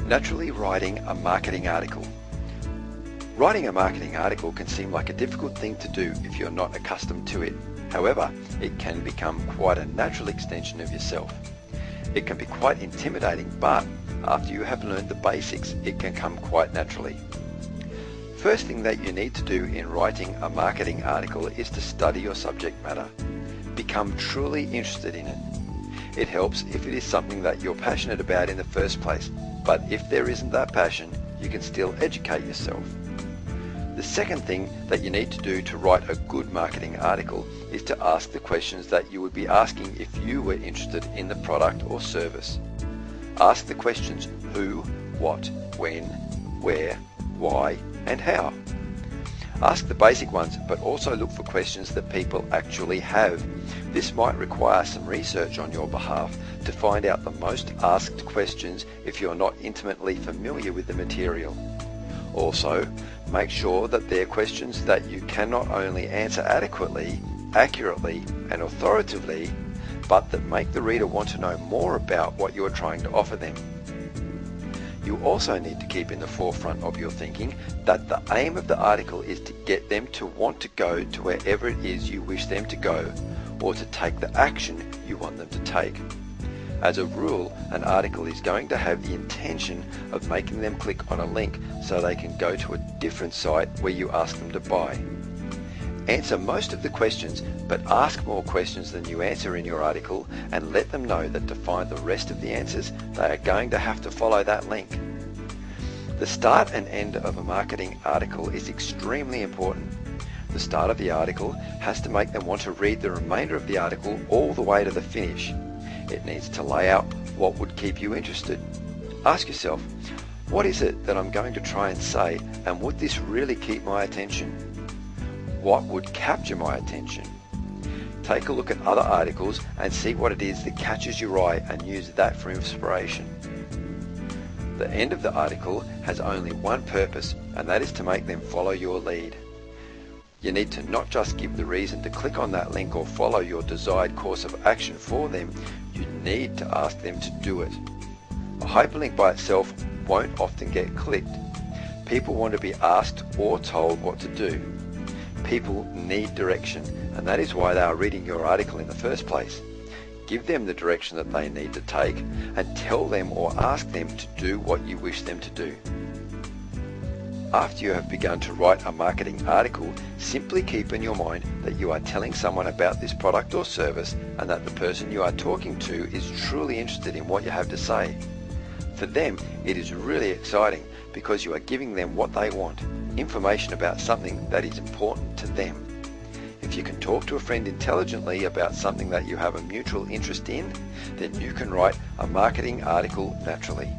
Naturally writing a marketing article. Writing a marketing article can seem like a difficult thing to do if you're not accustomed to it. However, it can become quite a natural extension of yourself. It can be quite intimidating, but after you have learned the basics, it can come quite naturally. First thing that you need to do in writing a marketing article is to study your subject matter. Become truly interested in it. It helps if it is something that you're passionate about in the first place, but if there isn't that passion, you can still educate yourself. The second thing that you need to do to write a good marketing article is to ask the questions that you would be asking if you were interested in the product or service. Ask the questions who, what, when, where, why, and how. Ask the basic ones, but also look for questions that people actually have. This might require some research on your behalf to find out the most asked questions if you're not intimately familiar with the material. Also, make sure that they're questions that you can not only answer adequately, accurately, and authoritatively, but that make the reader want to know more about what you are trying to offer them. You also need to keep in the forefront of your thinking that the aim of the article is to get them to want to go to wherever it is you wish them to go, or to take the action you want them to take. As a rule, an article is going to have the intention of making them click on a link so they can go to a different site where you ask them to buy. Answer most of the questions, but ask more questions than you answer in your article, and let them know that to find the rest of the answers, they are going to have to follow that link. The start and end of a marketing article is extremely important. The start of the article has to make them want to read the remainder of the article all the way to the finish. It needs to lay out what would keep you interested. Ask yourself, what is it that I'm going to try and say, and would this really keep my attention? What would capture my attention? Take a look at other articles and see what it is that catches your eye and use that for inspiration. The end of the article has only one purpose, and that is to make them follow your lead. You need to not just give the reason to click on that link or follow your desired course of action for them, you need to ask them to do it. A hyperlink by itself won't often get clicked. People want to be asked or told what to do. People need direction, and that is why they are reading your article in the first place. Give them the direction that they need to take, and tell them or ask them to do what you wish them to do. After you have begun to write a marketing article, simply keep in your mind that you are telling someone about this product or service, and that the person you are talking to is truly interested in what you have to say. For them, it is really exciting because you are giving them what they want, information about something that is important to them. If you can talk to a friend intelligently about something that you have a mutual interest in, then you can write a marketing article naturally.